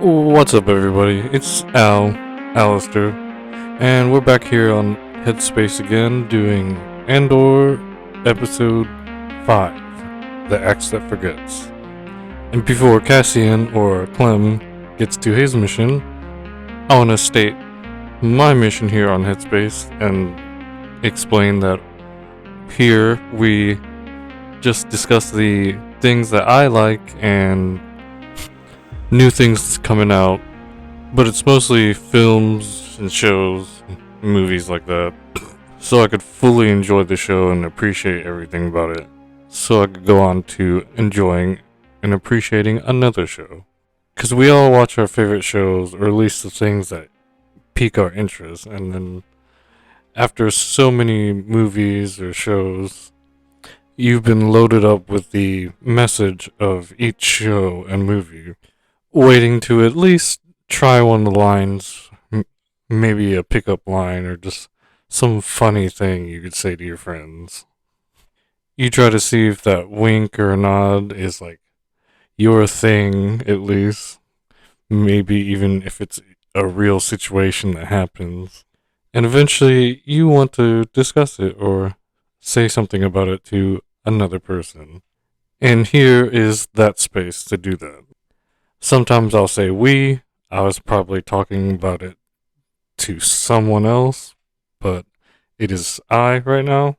What's up, everybody? It's Alistair, and we're back here on Headspace again doing Andor episode 5, The Axe That Forgets. And before Cassian or Clem gets to his mission, I want to state my mission here on Headspace and explain that here we just discuss the things that I like and new things coming out, but it's mostly films and shows, movies like that, so I could fully enjoy the show and appreciate everything about it, so I could go on to enjoying and appreciating another show. Because we all watch our favorite shows, or at least the things that pique our interest, and then after so many movies or shows, you've been loaded up with the message of each show and movie, waiting to at least try one of the lines, maybe a pickup line or just some funny thing you could say to your friends. You try to see if that wink or nod is like your thing, at least. Maybe even if it's a real situation that happens. And eventually you want to discuss it or say something about it to another person. And here is that space to do that. Sometimes I'll say we. I was probably talking about it to someone else, but it is I right now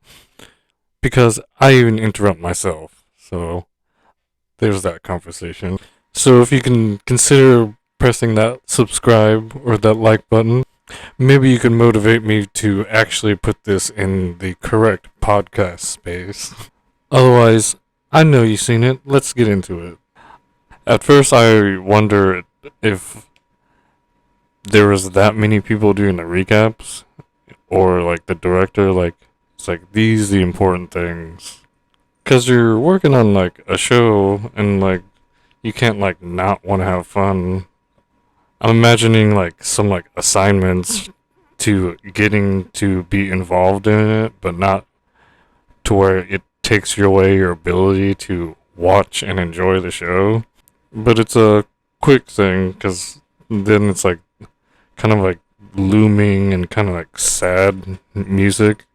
because I even interrupt myself. So there's that conversation. So if you can consider pressing that subscribe or that like button, maybe you can motivate me to actually put this in the correct podcast space. Otherwise, I know you've seen it. Let's get into it. At first, I wondered if there was that many people doing the recaps, or like the director, like it's like these the important things, because you're working on like a show and like you can't like not want to have fun. I'm imagining like some like assignments to getting to be involved in it, but not to where it takes away your ability to watch and enjoy the show. But it's a quick thing, because then it's like kind of like looming and kind of like sad music.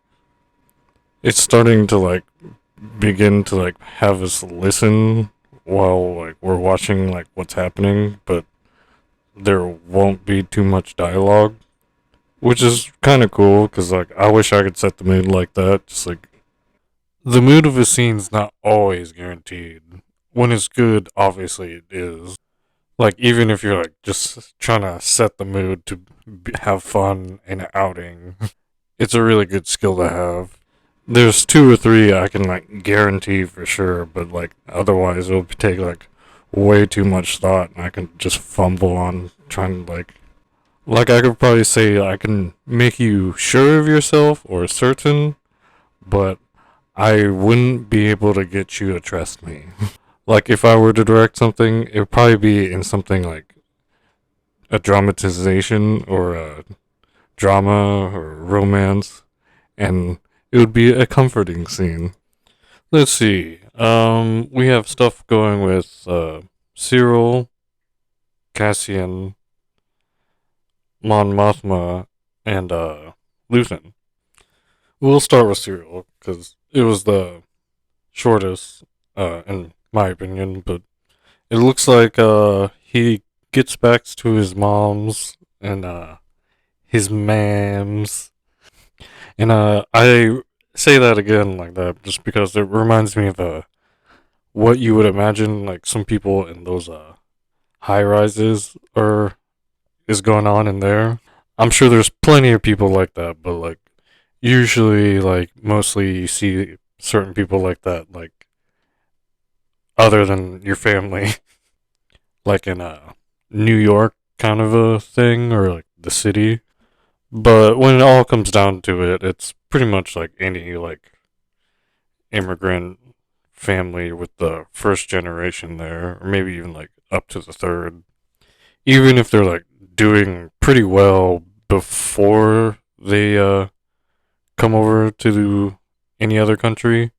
It's starting to like begin to like have us listen while like we're watching like what's happening, but there won't be too much dialogue, which is kind of cool, because like I wish I could set the mood like that. Just like the mood of a scene's not always guaranteed. When it's good, obviously it is. Like, even if you're like just trying to set the mood to have fun in an outing, it's a really good skill to have. There's two or three I can like guarantee for sure, but like otherwise it'll take like way too much thought, and I can just fumble on trying to like I could probably say I can make you sure of yourself or certain, but I wouldn't be able to get you to trust me. Like, if I were to direct something, it would probably be in something like a dramatization or a drama or romance, and it would be a comforting scene. Let's see. We have stuff going with Cyril, Cassian, Mon Mothma, and Luthen. We'll start with Cyril because it was the shortest, in my opinion, but it looks like he gets back to his mom's and his mams. And I say that again like that just because it reminds me of what you would imagine like some people in those high rises are is going on in there. I'm sure there's plenty of people like that, but like usually like mostly you see certain people like that, like other than your family, like in New York kind of a thing, or like the city. But when it all comes down to it, it's pretty much like any like immigrant family with the first generation there, or maybe even like up to the third. Even if they're like doing pretty well before they come over to any other country,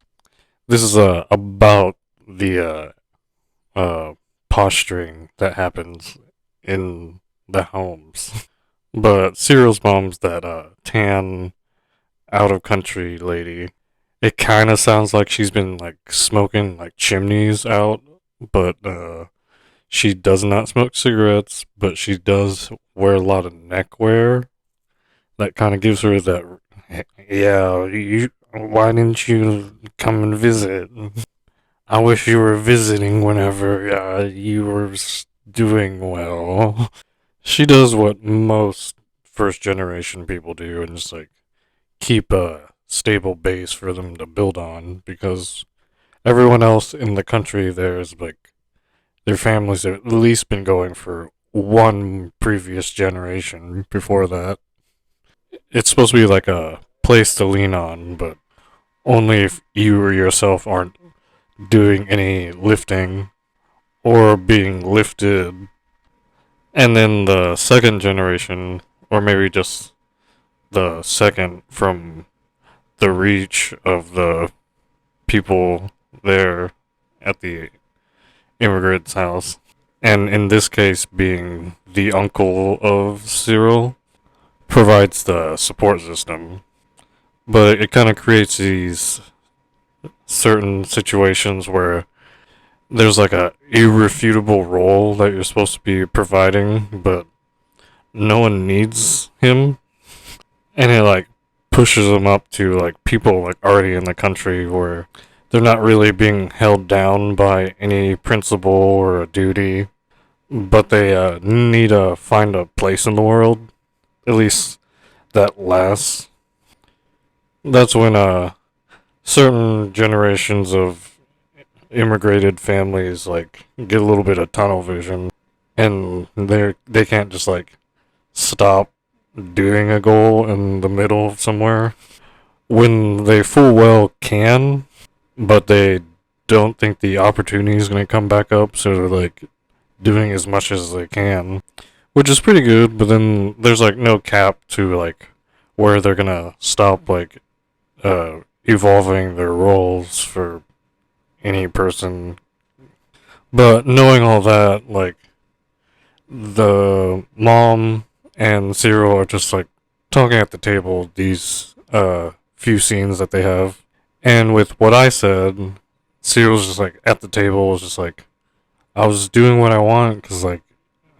this is about the posturing that happens in the homes. But Cyril's mom's that tan out of country lady. It kind of sounds like she's been like smoking like chimneys out, but she does not smoke cigarettes, but she does wear a lot of neckwear. That kind of gives her that. Yeah, you. Why didn't you come and visit? I wish you were visiting whenever you were doing well. She does what most first generation people do and just like keep a stable base for them to build on because everyone else in the country there is like their families have at least been going for one previous generation before that. It's supposed to be like a place to lean on, but only if you or yourself aren't doing any lifting or being lifted. And then the second generation, or maybe just the second from the reach of the people there at the immigrant's house. And in this case, being the uncle of Cyril, provides the support system. But it kind of creates these certain situations where there's like a irrefutable role that you're supposed to be providing, but no one needs him, and it like pushes them up to like people like already in the country where they're not really being held down by any principle or a duty, but they need to find a place in the world. At least that lasts. That's when certain generations of immigrated families like get a little bit of tunnel vision, and they can't just like stop doing a goal in the middle somewhere when they full well can, but they don't think the opportunity is going to come back up, so they're like doing as much as they can, which is pretty good. But then there's like no cap to like where they're gonna stop like evolving their roles for any person. But knowing all that, like the mom and Cyril are just like talking at the table these few scenes that they have. And with what I said, Cyril's just like at the table, was just like, I was doing what I want because like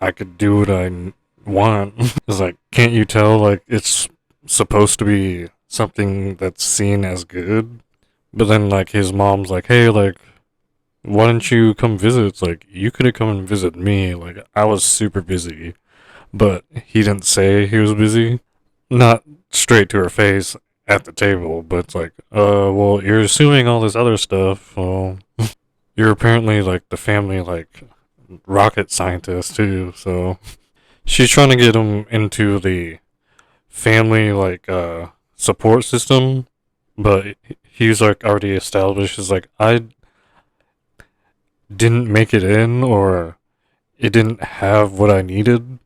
I could do what I want. It's like, can't you tell like it's supposed to be something that's seen as good? But then like his mom's like, hey, like why didn't you come visit? It's like you could have come and visit me. Like I was super busy, but he didn't say he was busy. Not straight to her face at the table, but it's like, well, you're assuming all this other stuff. Well, you're apparently like the family like rocket scientist too. So she's trying to get him into the family like support system, but he's like already established. Is like I didn't make it in, or it didn't have what I needed,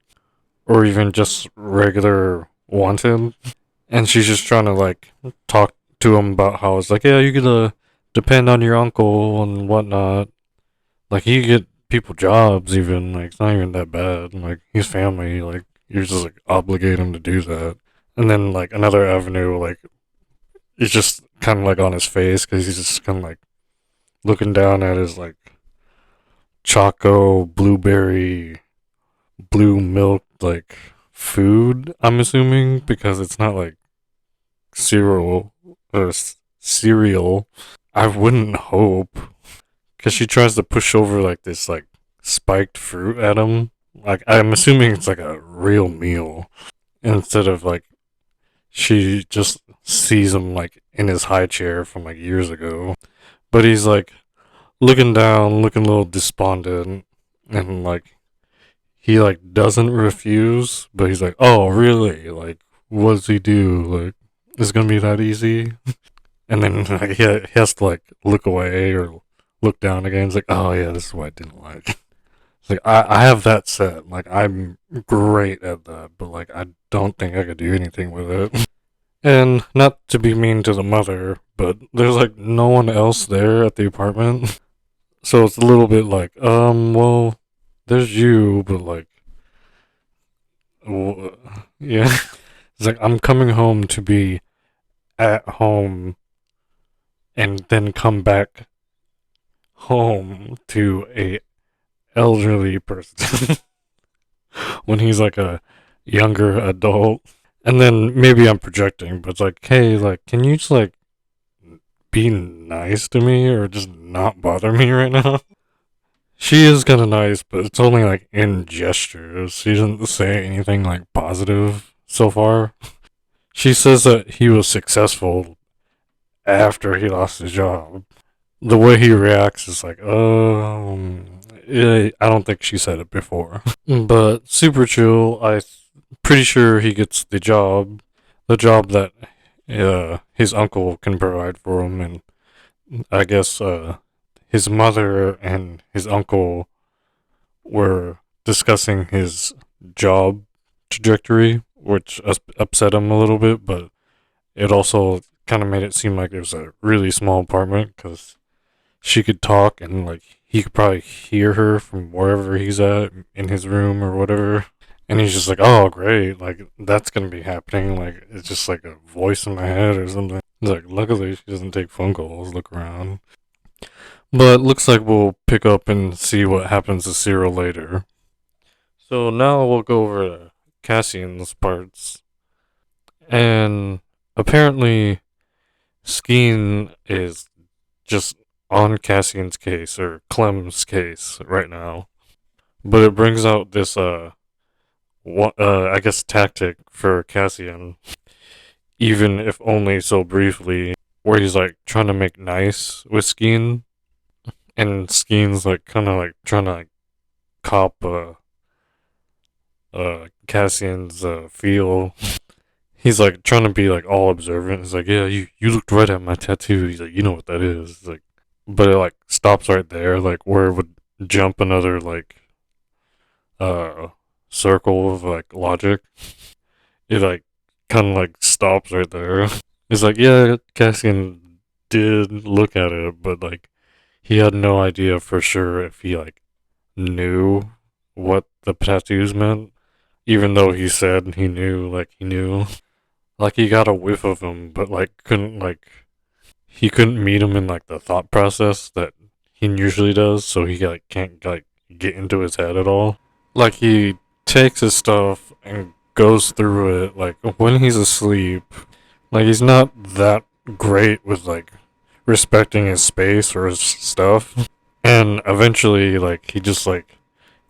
or even just regular wanted. And she's just trying to like talk to him about how it's like, yeah, you could depend on your uncle and whatnot. Like he could get people jobs even. Like it's not even that bad. Like he's family. Like you just like obligate him to do that. And then like another avenue, like it's just kind of like on his face because he's just kind of like looking down at his like choco blueberry blue milk like food. I'm assuming because it's not like cereal or cereal. I wouldn't hope because she tries to push over like this like spiked fruit at him. Like I'm assuming it's like a real meal instead of like she just sees him like in his high chair from like years ago. But he's like looking down, looking a little despondent, and like he like doesn't refuse, but he's like, "Oh, really? Like, what does he do? Like, is it gonna be that easy?" And then like, he has to like look away or look down again. He's like, "Oh yeah, this is what I didn't like." It's like I have that set. Like I'm great at that, but like I don't think I could do anything with it. And not to be mean to the mother, but there's like no one else there at the apartment. So it's a little bit like, well, there's you, but like Yeah. It's like, I'm coming home to be at home and then come back home to a elderly person when he's like a younger adult. And then maybe I'm projecting, but it's like, hey, like, can you just like be nice to me or just not bother me right now? She is kind of nice, but it's only like in gestures. She doesn't say anything like positive so far. She says that he was successful after he lost his job. The way he reacts is like, I don't think she said it before. But super chill. Pretty sure he gets the job that his uncle can provide for him, and I guess his mother and his uncle were discussing his job trajectory, which upset him a little bit, but it also kind of made it seem like it was a really small apartment because she could talk and like he could probably hear her from wherever he's at in his room or whatever. And he's just like, oh, great. Like, that's going to be happening. Like, it's just like a voice in my head or something. He's like, luckily, she doesn't take phone calls. Look around. But looks like we'll pick up and see what happens to Cyril later. So now we'll go over Cassian's parts. And apparently, Skeen is just on Cassian's case, or Clem's case, right now. But it brings out this, I guess, tactic for Cassian, even if only so briefly, where he's like trying to make nice with Skeen, and Skeen's like kind of like trying to like cop Cassian's feel. He's like trying to be like all observant. He's like, yeah, you looked right at my tattoo. He's like, you know what that is. It's like, but it like stops right there, like where it would jump another like uh circle of like logic. It like kind of like stops right there. It's like, yeah, Cassian did look at it, but like he had no idea for sure if he like knew what the tattoos meant, even though he said he knew, like he knew. Like he got a whiff of him, but like couldn't like he couldn't meet him in like the thought process that he usually does, so he like can't like get into his head at all. Like he takes his stuff and goes through it like when he's asleep. Like he's not that great with like respecting his space or his stuff. And eventually like he just like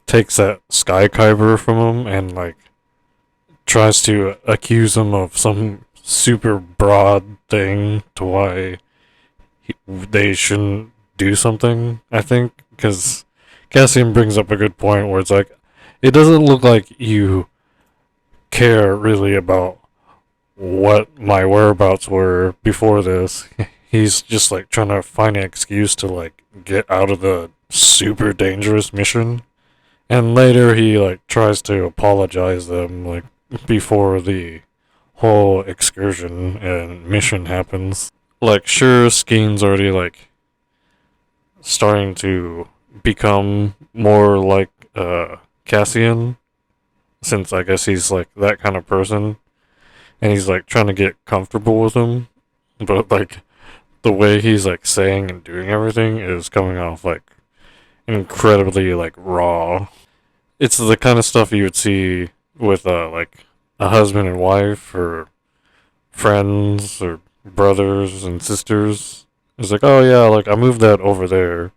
takes that skykyber from him and like tries to accuse him of some super broad thing to why they shouldn't do something, I think, because Cassian brings up a good point where it's like, it doesn't look like you care really about what my whereabouts were before this. He's just like trying to find an excuse to like get out of the super dangerous mission. And later he like tries to apologize them like before the whole excursion and mission happens. Like sure, Skeen's already like starting to become more like Cassian, since I guess he's like that kind of person, and he's like trying to get comfortable with him, but like the way he's like saying and doing everything is coming off like incredibly like raw. It's the kind of stuff you would see with like a husband and wife or friends or brothers and sisters. It's like, oh yeah, like I moved that over there.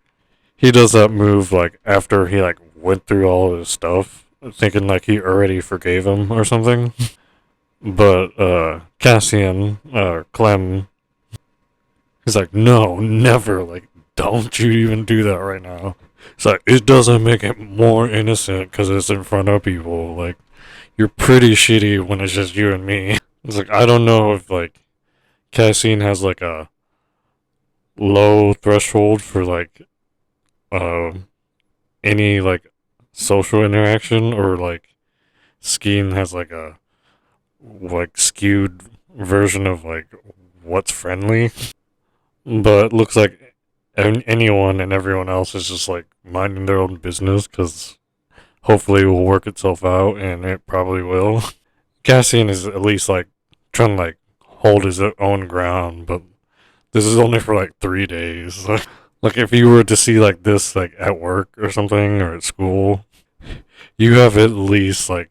He does that move like after he like went through all of his stuff, thinking like he already forgave him or something. But Cassian, Clem, he's like, no, never. Like, don't you even do that right now. It's like, it doesn't make it more innocent because it's in front of people. Like, you're pretty shitty when it's just you and me. It's like, I don't know if like Cassian has like a low threshold for like um any like social interaction, or like Skeen has like a like skewed version of like what's friendly. But looks like anyone and everyone else is just like minding their own business because hopefully it will work itself out, and it probably will. Cassian is at least like trying to like hold his own ground, but this is only for like 3 days. Like if you were to see like this like at work or something or at school, you have at least like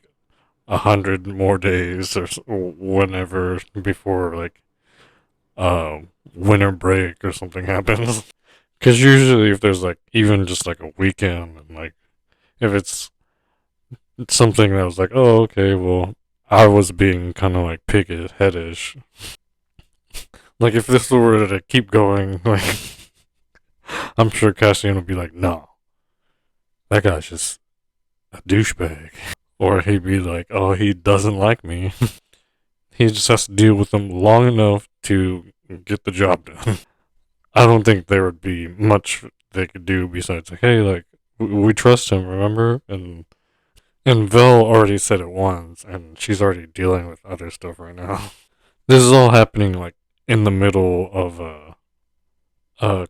100 more days or whenever before like winter break or something happens. Because usually if there's like even just like a weekend and like if it's something that was like, oh, okay, well, I was being kind of like pig-headish. Like, if this were to keep going, like, I'm sure Cassian would be like, no, that guy's just a douchebag. Or he'd be like, oh, he doesn't like me. He just has to deal with them long enough to get the job done. I don't think there would be much they could do besides, like, hey, like, we trust him, remember? And Vel already said it once, and she's already dealing with other stuff right now. This is all happening like in the middle of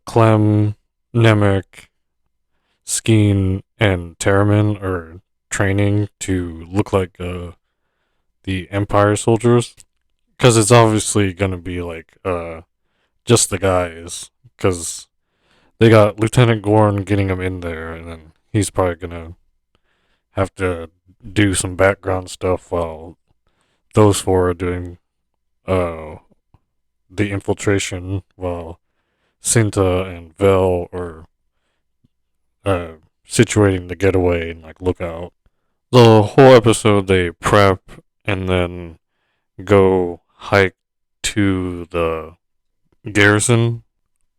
Clem, Nemik, Skeen, and Terramin are training to look like the Empire soldiers, because it's obviously gonna be like just the guys, because they got Lieutenant Gorn getting him in there, and then he's probably gonna have to do some background stuff while those four are doing uh the infiltration, while Cinta and Vel are uh situating the getaway and like lookout. The whole episode they prep and then go hike to the garrison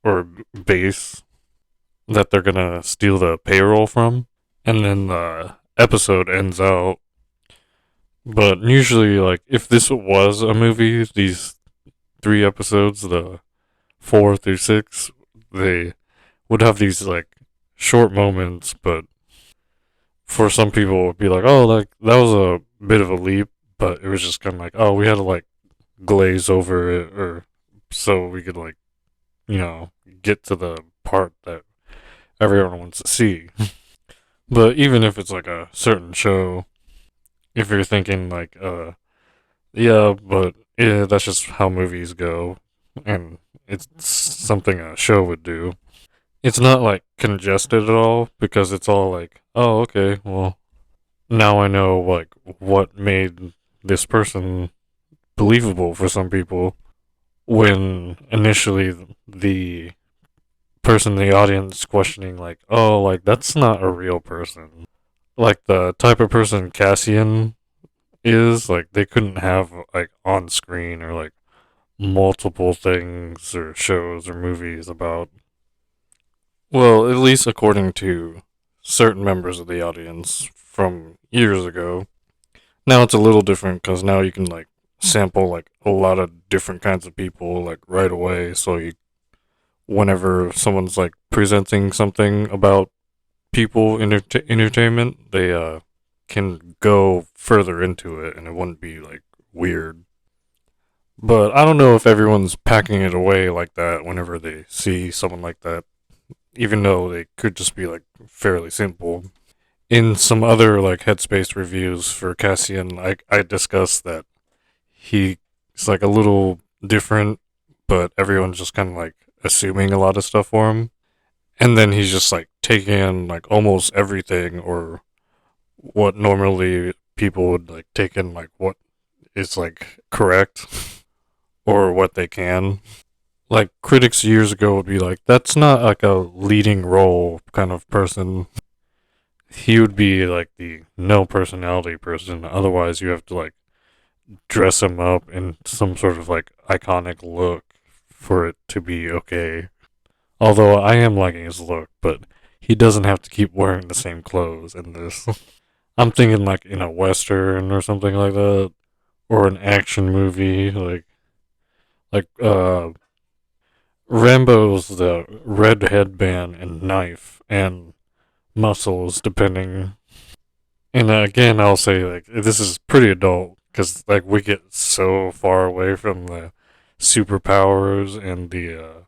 or base that they're gonna steal the payroll from, and then the episode ends out. But usually, like, if this was a movie, these 3 episodes, the 4 through 6, they would have these like short moments, but for some people it would be like, oh, like that was a bit of a leap, but it was just kind of like, oh, we had to like glaze over it, or so we could like, you know, get to the part that everyone wants to see. But even if it's like a certain show, if you're thinking like, yeah, but yeah, that's just how movies go, and it's something a show would do. It's not like congested at all because it's all like, oh, okay, well, now I know like what made this person believable for some people when initially the person in the audience questioning like, oh, like that's not a real person. Like the type of person Cassian is, like they couldn't have like on screen or like multiple things or shows or movies about. Well, at least according to certain members of the audience from years ago. Now it's a little different because now you can like sample like a lot of different kinds of people like right away. So you, whenever someone's like presenting something about people entertainment, they can go further into it and it wouldn't be like weird. But I don't know if everyone's packing it away like that whenever they see someone like that, even though they could just be like fairly simple. In some other like Headspace reviews for Cassian, I discussed that he's like a little different, but everyone's just kind of like assuming a lot of stuff for him, and then he's just like taking in like almost everything, or what normally people would like take in like what is like correct or what they can. Like critics years ago would be like, that's not like a leading role kind of person. He would be like the no personality person. Otherwise, you have to like dress him up in some sort of like iconic look for it to be okay. Although I am liking his look, but he doesn't have to keep wearing the same clothes in this. I'm thinking like in a western or something like that, or an action movie like Rambo's the red headband and knife and muscles depending. And again, I'll say like this is pretty adult because like we get so far away from the superpowers and the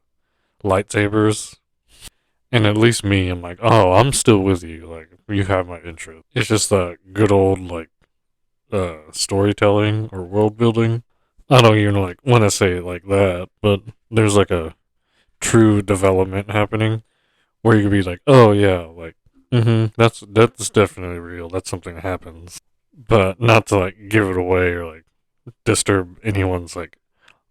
lightsabers, And at least me, I'm like, oh, I'm still with you. Like, you have my interest. It's just that good old, like, storytelling or world building. I don't even, like, want to say it like that, but there's, like, a true development happening where you could be like, oh, yeah, like, that's definitely real. That's something that happens. But not to, like, give it away or, like, disturb anyone's, like,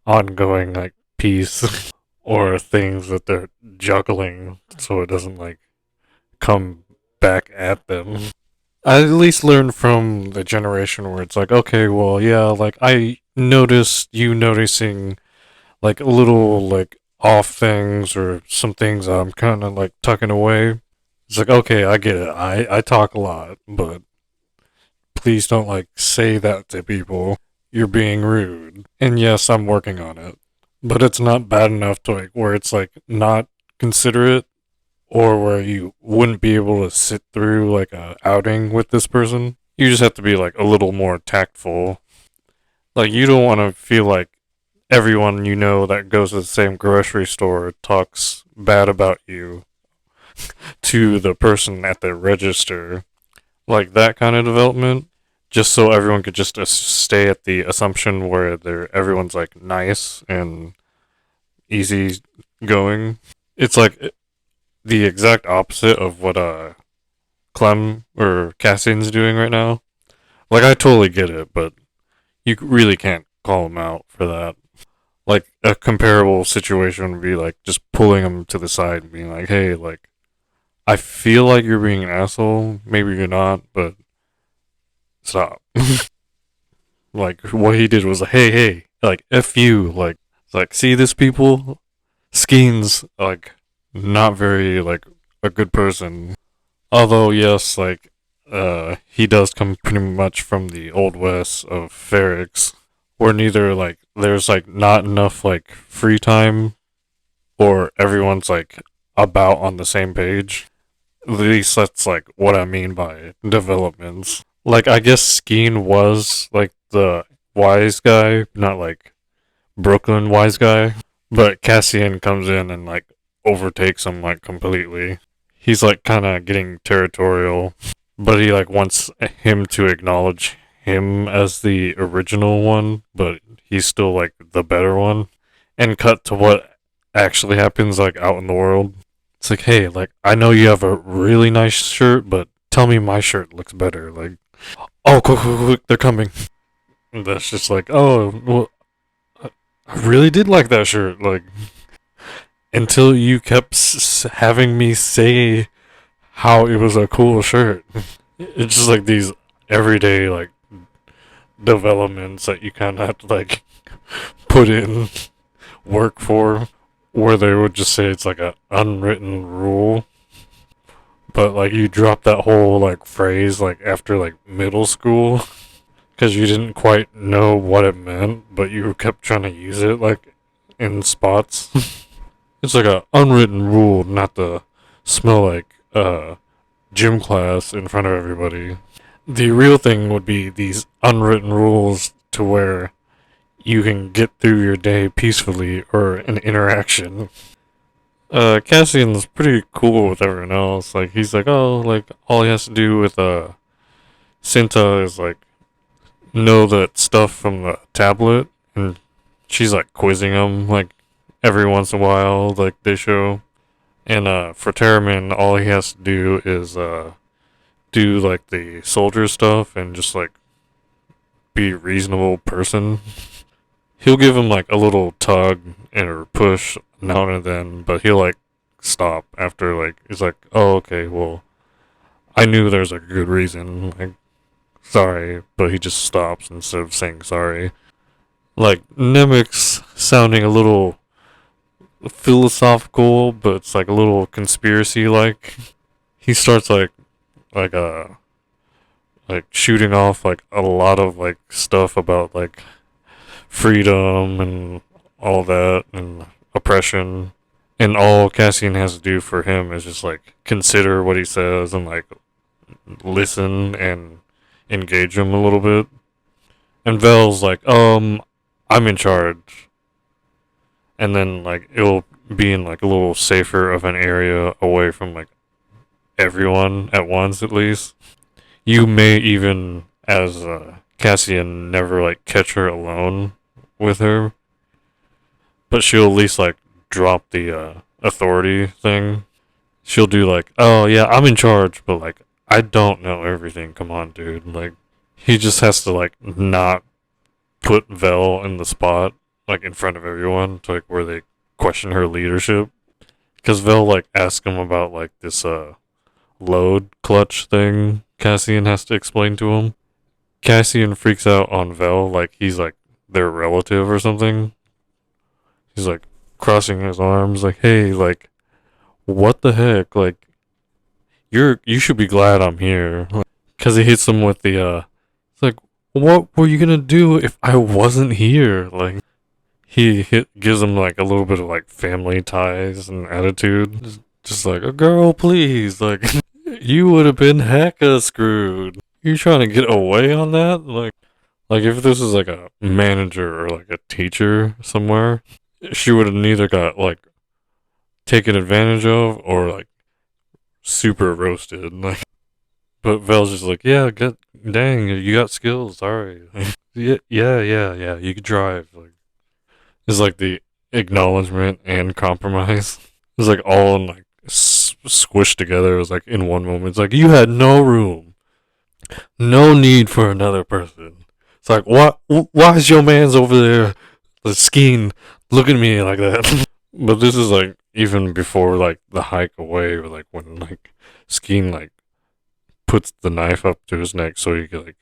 ongoing, like, peace or things that they're juggling so it doesn't, like, come back at them. I at least learned from the generation where it's like, okay, well, yeah, like I noticed you noticing like little like off things or some things I'm kind of like tucking away. It's like, okay, I get it. I talk a lot, but please don't like say that to people. You're being rude. And yes, I'm working on it, but it's not bad enough to like where it's like not considerate or where you wouldn't be able to sit through like a outing with this person. You just have to be like a little more tactful. Like you don't want to feel like everyone you know that goes to the same grocery store talks bad about you to the person at the register. Like that kind of development. Just so everyone could just stay at the assumption where everyone's like nice and easy going. It's like the exact opposite of what Clem or Cassian's doing right now. Like I totally get it, but you really can't call him out for that. Like a comparable situation would be like just pulling him to the side and being like, "Hey, like I feel like you're being an asshole. Maybe you're not, but stop." Like what he did was like, "Hey, hey, like f you." Like it's like see this people. Skeen's like not very like a good person. Although yes, like he does come pretty much from the old west of Ferrix, where neither like there's like not enough like free time or everyone's like about on the same page. At least that's like what I mean by developments. Like I guess Skeen was like the wise guy, not like Brooklyn wise guy. But Cassian comes in and like overtakes him like completely. He's like kind of getting territorial, but he like wants him to acknowledge him as the original one, but he's still like the better one. And cut to what actually happens like out in the world. It's like, hey, like I know you have a really nice shirt, but tell me my shirt looks better. Like, oh, quick, quick, quick, they're coming. And that's just like, oh, well, I really did like that shirt. Like, until you kept having me say how it was a cool shirt. It's just like these everyday like developments that you kind of have to like put in work for, where they would just say it's like an unwritten rule, but like you drop that whole like phrase like after like middle school because you didn't quite know what it meant, but you kept trying to use it like in spots. It's like a unwritten rule not to smell like gym class in front of everybody. The real thing would be these unwritten rules to where you can get through your day peacefully or an interaction. Cassian's pretty cool with everyone else. Like he's like, oh, like all he has to do with Cinta is like know that stuff from the tablet, and she's like quizzing him like every once in a while, like they show. And for Terramin, all he has to do is do like the soldier stuff and just like be a reasonable person. He'll give him like a little tug and or push now and then, but he'll like stop after like he's like, oh okay, well I knew there's a good reason, like sorry, but he just stops instead of saying sorry. Like Nemik's sounding a little philosophical, but it's like a little conspiracy like. He starts like like shooting off like a lot of like stuff about like freedom and all that and oppression, and all Cassian has to do for him is just like consider what he says and like listen and engage him a little bit. And Vel's like, I'm in charge. And then like it'll being like a little safer of an area away from like everyone at once at least. You may even, as Cassian, never like catch her alone with her, but she'll at least like drop the authority thing. She'll do like, oh yeah, I'm in charge, but like I don't know everything. Come on, dude. Like he just has to like not put Vel in the spot like in front of everyone to like where they question her leadership. Because Vel like ask him about like this load clutch thing Cassian has to explain to him. Cassian freaks out on Vel like he's like their relative or something. He's like crossing his arms like, hey, like what the heck? Like you should be glad I'm here. Cause he hits him with the it's like what were you gonna do if I wasn't here? Like gives him like a little bit of like family ties and attitude. Just like a girl, please. Like you would have been hecka screwed. You trying to get away on that? Like if this is like a manager or like a teacher somewhere, she would have neither got like taken advantage of or like super roasted. Like, but Vel's just like, yeah, dang, you got skills. Sorry. Yeah. You can drive. Like, it's like the acknowledgement and compromise. It's like all in like squished together. It was like in one moment. It's like you had no room, no need for another person. It's like what? Why is your man's over there, the Skeen, looking at me like that? But this is like even before like the hike away, or like when like Skeen like puts the knife up to his neck so he can like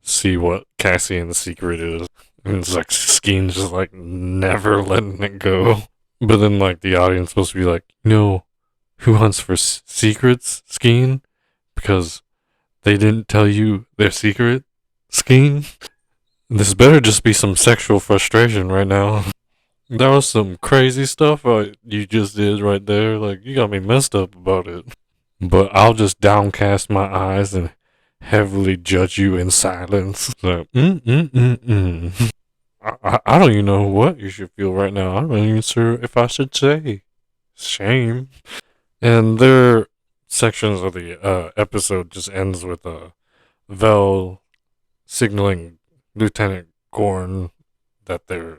see what Cassian's secret is. And it's like Skeen's just like never letting it go. But then like the audience supposed to be like, no, who hunts for secrets, Skeen? Because they didn't tell you their secret, Skeen? This better just be some sexual frustration right now. That was some crazy stuff you just did right there. Like, you got me messed up about it. But I'll just downcast my eyes and heavily judge you in silence. So, I don't even know what you should feel right now. I'm not even sure if I should say shame. And their sections of the episode just ends with Vel signaling Lieutenant Gorn that they're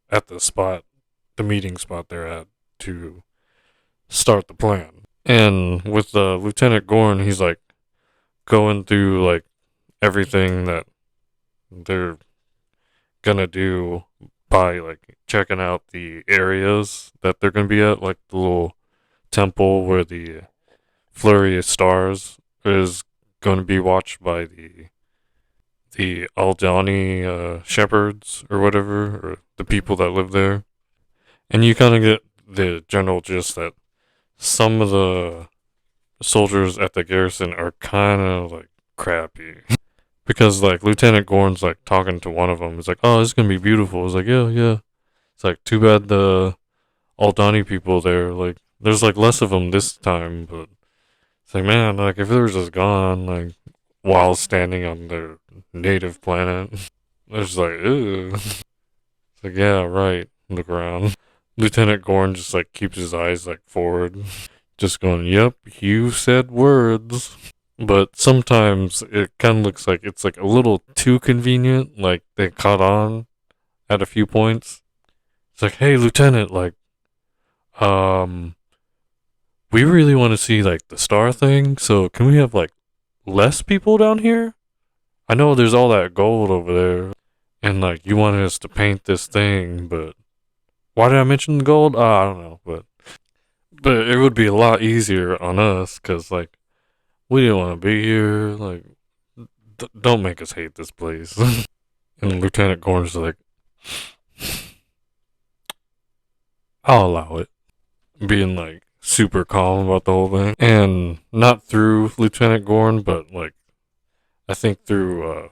at the meeting spot they're at to start the plan. And with Lieutenant Gorn, he's like going through like everything that they're gonna do by like checking out the areas that they're gonna be at, like the little temple where the flurry of stars is going to be watched by the Aldhani shepherds or whatever, or the people that live there. And you kind of get the general gist that some of the soldiers at the garrison are kind of like crappy. Because like Lieutenant Gorn's like talking to one of them. It's like, oh, this is gonna be beautiful. It's like, yeah. It's like too bad the Aldhani people there. Like, there's like less of them this time, but it's like, man, like if they were just gone, like while standing on their native planet, it's like, ew. It's like, yeah, right. Look around. Lieutenant Gorn just like keeps his eyes like forward, just going, yep, you said words. But sometimes it kind of looks like it's like a little too convenient. Like they caught on at a few points. It's like, hey, Lieutenant, like, we really want to see like the star thing. So can we have like less people down here? I know there's all that gold over there, and like you wanted us to paint this thing, but why did I mention the gold? I don't know, but it would be a lot easier on us because like we didn't want to be here. Like, don't make us hate this place. And Lieutenant Gorn's like, I'll allow it. Being like super calm about the whole thing. And not through Lieutenant Gorn, but like, I think through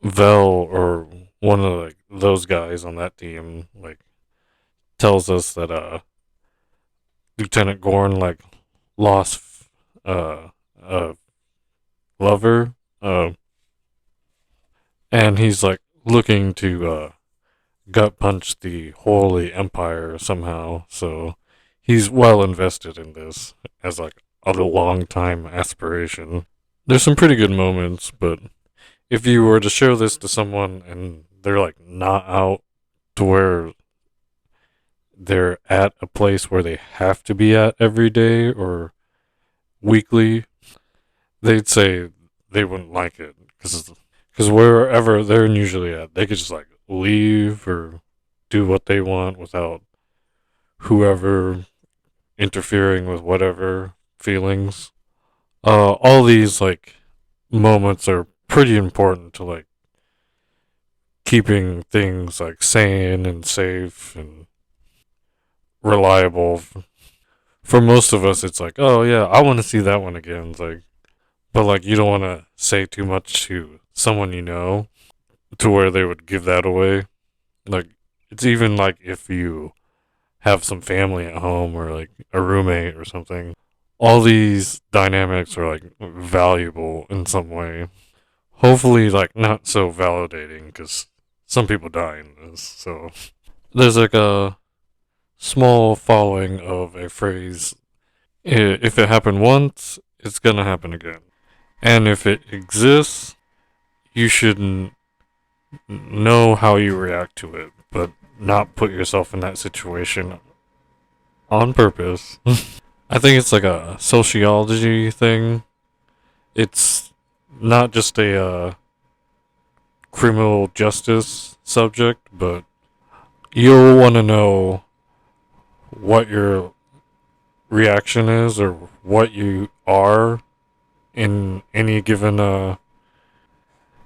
Vel or one of like those guys on that team, like, tells us that Lieutenant Gorn like lost a lover, and he's like looking to gut punch the Holy Empire somehow. So he's well invested in this as like a long time aspiration. There's some pretty good moments, but if you were to show this to someone and they're like not out to where they're at a place where they have to be at every day or weekly, they'd say they wouldn't like it because wherever they're usually at, they could just like leave or do what they want without whoever interfering with whatever feelings. All these like moments are pretty important to like keeping things like sane and safe and reliable. For most of us, it's like, oh yeah, I want to see that one again. It's like, but like you don't want to say too much to someone you know to where they would give that away. Like it's even like if you have some family at home or like a roommate or something. All these dynamics are like valuable in some way. Hopefully, like not so validating because some people die in this. So there's like a small following of a phrase. If it happened once, it's gonna happen again. And if it exists, you should know how you react to it, but not put yourself in that situation on purpose. I think it's like a sociology thing. It's not just a criminal justice subject, but you'll want to know what your reaction is or what you are in any given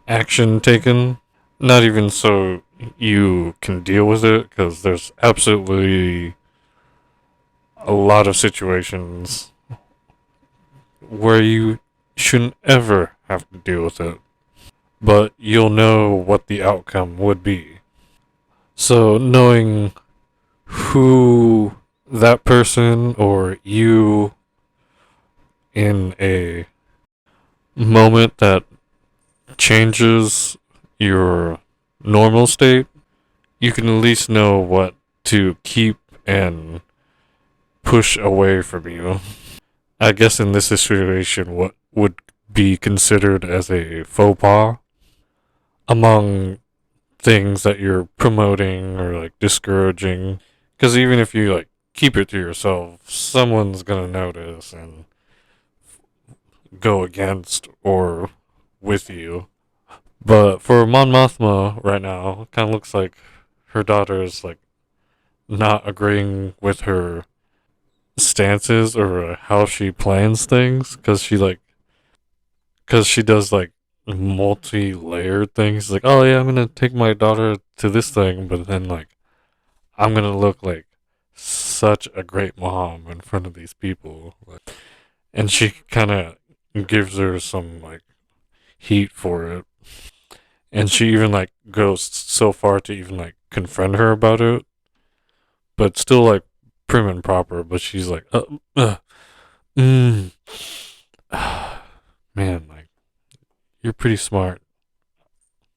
action taken. Not even so you can deal with it, because there's absolutely a lot of situations where you shouldn't ever have to deal with it, but you'll know what the outcome would be. So, knowing who that person or you in a moment that changes your normal state, you can at least know what to keep and push away from you. I guess in this situation, what would be considered as a faux pas among things that you're promoting or like discouraging. Because even if you like keep it to yourself, someone's gonna notice and go against or with you. But for Mon Mothma right now, kind of looks like her daughter is like not agreeing with her stances or how she plans things, because she does like multi-layered things. Like, oh yeah, I'm gonna take my daughter to this thing, but then like I'm gonna look like such a great mom in front of these people, like, and she kind of gives her some like heat for it, and she even like goes so far to even like confront her about it, but still like prim and proper. But she's like, mm, man, like you're pretty smart.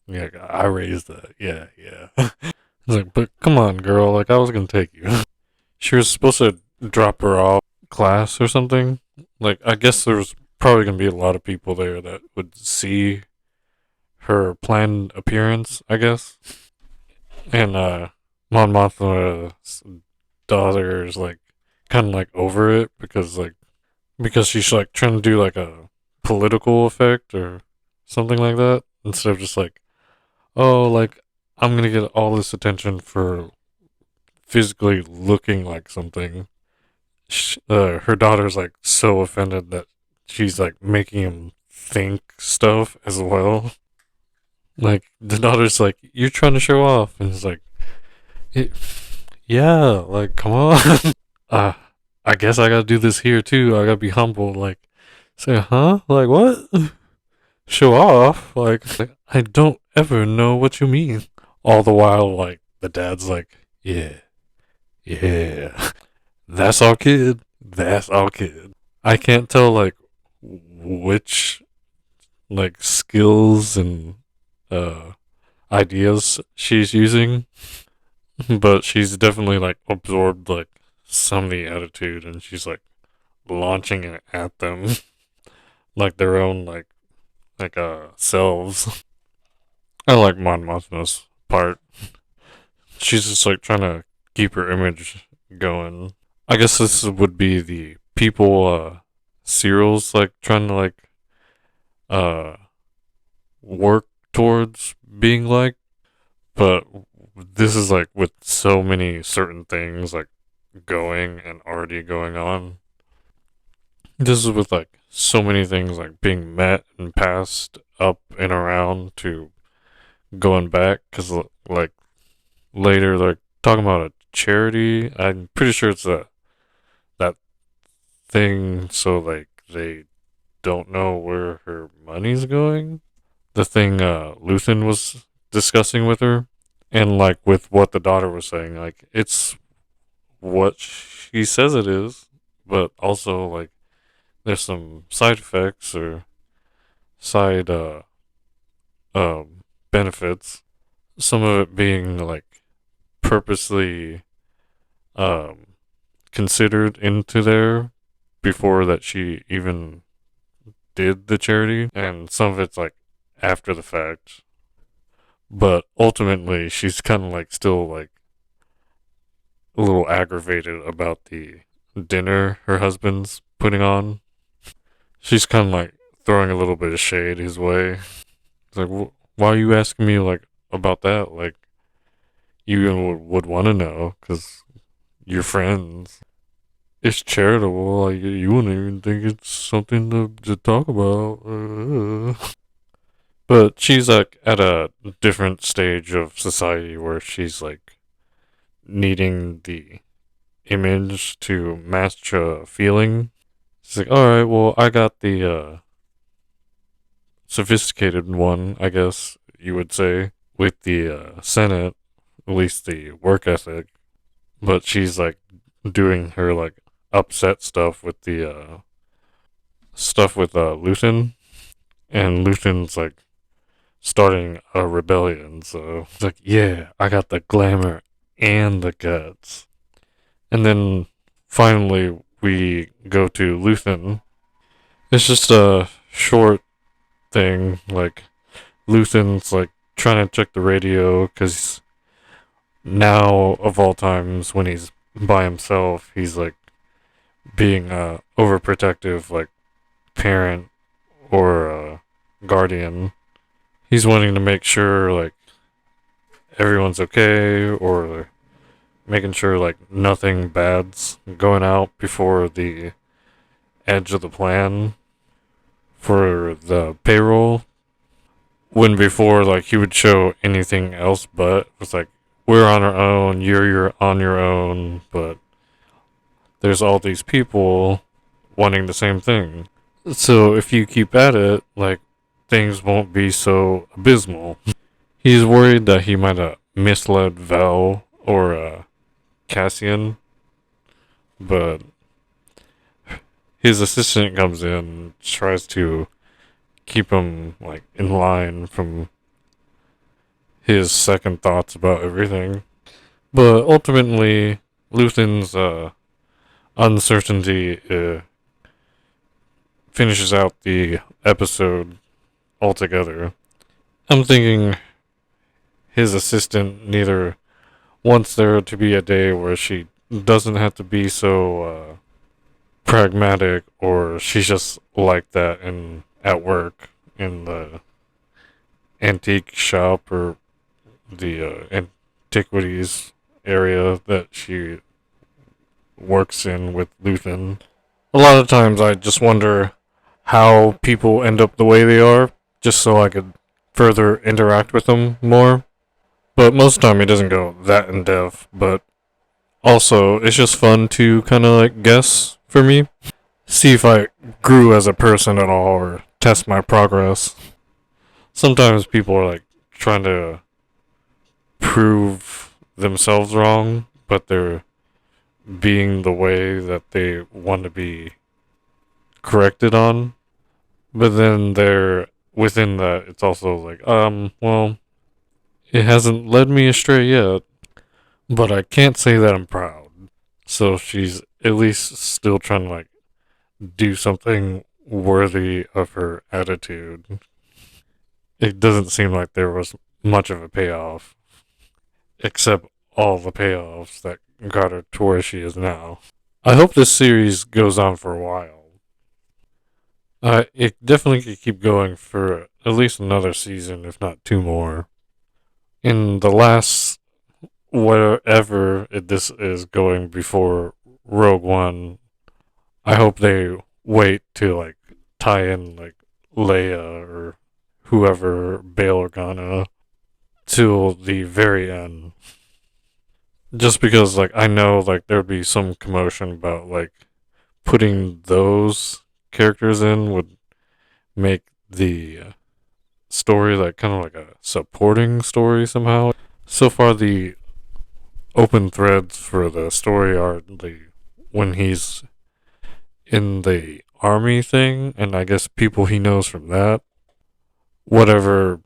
Yeah, I raised that. Yeah, yeah. It's like, but come on, girl. Like I was gonna take you. She was supposed to drop her off class or something. Like I guess there was probably gonna be a lot of people there that would see her planned appearance, I guess. And Mon Mothma's daughter is like kind of like over it because she's like trying to do like a political effect or something like that, instead of just like, oh, like I'm gonna get all this attention for physically looking like something. Her daughter's like so offended that she's like making him think stuff as well. Like the daughter's like, "You're trying to show off," and it's like, it, "Yeah, like come on." uh, I guess I gotta do this here too. I gotta be humble. Like, say, huh? Like what? Show off? Like I don't ever know what you mean. All the while, like the dad's like, "Yeah, yeah, that's our kid. That's our kid." I can't tell like which like skills and uh ideas she's using, but she's definitely like absorbed like somebody attitude, and she's like launching it at them like their own selves. I like Mon Mothma's part. She's just like trying to keep her image going. I guess this would be the people serials like trying to uh work towards being like, but this is like with so many certain things like going and already going on. This is with like so many things like being met and passed up and around to going back because like later like talking about a charity. I'm pretty sure it's that thing. So like they don't know where her money's going. The thing Luthen was discussing with her, and like with what the daughter was saying, like it's what she says it is, but also like there's some side effects or side benefits. Some of it being like purposely um considered into there before that she even did the charity, and some of it's like after the fact. But ultimately, she's kind of like still like a little aggravated about the dinner her husband's putting on. She's kind of like throwing a little bit of shade his way. It's like, why are you asking me like about that? Like, you even would want to know because you're friends. It's charitable. Like, you wouldn't even think it's something to talk about. But she's like at a different stage of society where she's like needing the image to match a feeling. She's like, all right, well, I got the sophisticated one, I guess you would say, with the Senate, at least the work ethic. But she's like doing her like upset stuff with the Luthen, and Luthen's like starting a rebellion. So it's like, yeah, I got the glamour and the guts. And then finally we go to Luthen. It's just a short thing. Like Luthen's like trying to check the radio because now of all times when he's by himself, he's like being a overprotective like parent or guardian. He's wanting to make sure like everyone's okay or making sure like nothing bad's going out before the edge of the plan for the payroll. When before like he would show anything else but it's like we're on our own, you're on your own, but there's all these people wanting the same thing. So if you keep at it, like things won't be so abysmal. He's worried that he might have misled Vel or Cassian, but his assistant comes in, tries to keep him like in line from his second thoughts about everything. But ultimately, Luthen's uncertainty finishes out the episode altogether. I'm thinking his assistant neither wants there to be a day where she doesn't have to be so pragmatic, or she's just like that in at work in the antique shop or the antiquities area that she works in with Luthen. A lot of times I just wonder how people end up the way they are, just so I could further interact with them more. But most of the time it doesn't go that in depth, but also it's just fun to kind of like guess for me. See if I grew as a person at all or test my progress. Sometimes people are like trying to prove themselves wrong, but they're being the way that they want to be corrected on. But then they're within that, it's also like, well, it hasn't led me astray yet, but I can't say that I'm proud. So she's at least still trying to like do something worthy of her attitude. It doesn't seem like there was much of a payoff, except all the payoffs that got her to where she is now. I hope this series goes on for a while. It definitely could keep going for at least another season, if not two more. In the last whatever this is going before Rogue One, I hope they wait to like tie in like Leia or whoever Bail Organa till the very end. Just because like I know like there would be some commotion about like putting those characters in would make the story like kind of like a supporting story somehow. So far the open threads for the story are the when he's in the army thing, and I guess people he knows from that, whatever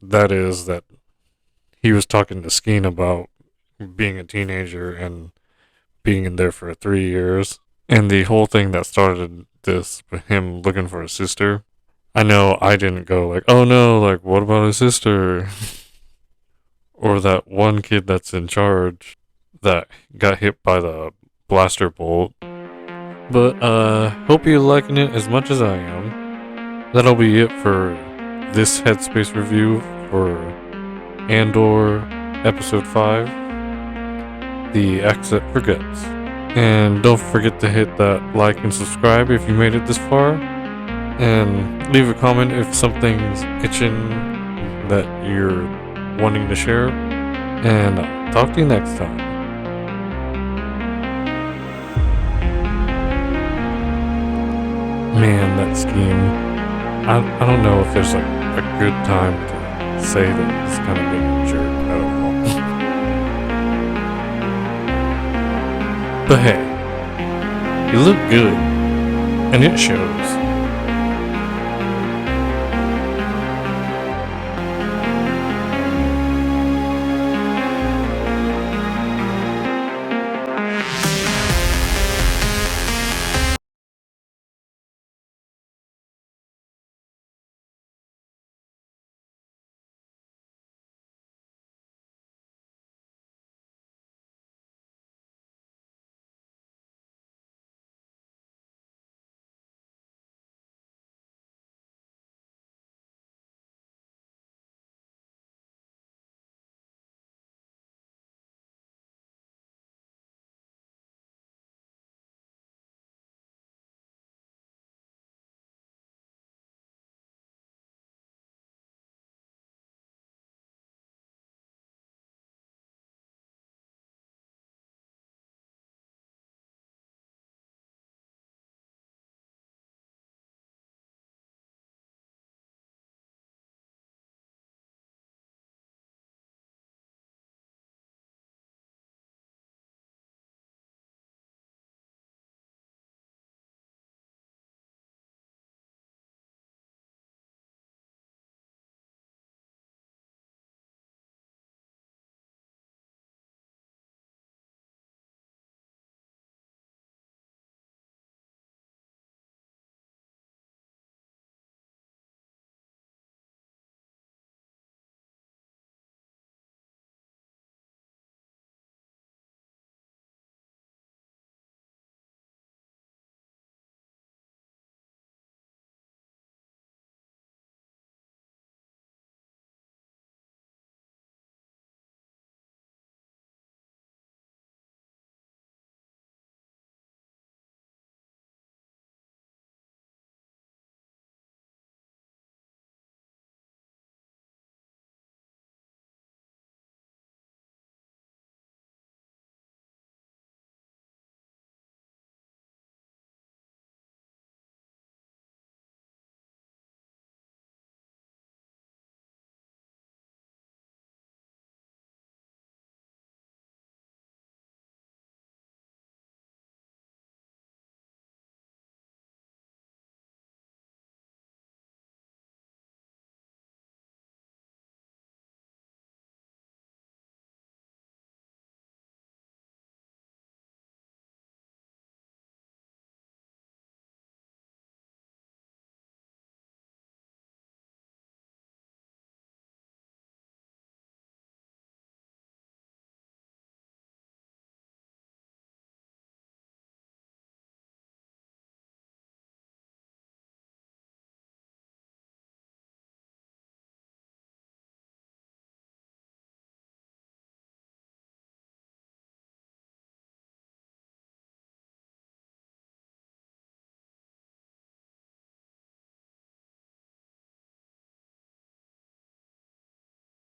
that is, that he was talking to Skeen about being a teenager and being in there for 3 years, and the whole thing that started this him looking for a sister. I know I didn't go like, oh no, like what about his sister? Or that one kid that's in charge that got hit by the blaster bolt. But hope you're liking it as much as I am. That'll be it for this Headspace review for Andor Episode 5, The Exit Forgets. And don't forget to hit that like and subscribe if you made it this far. And leave a comment if something's itching that you're wanting to share. And I'll talk to you next time. Man, that Skeen. I don't know if there's like a good time to say that he's kind of been a jerk. I don't know. But hey, you look good, and it shows.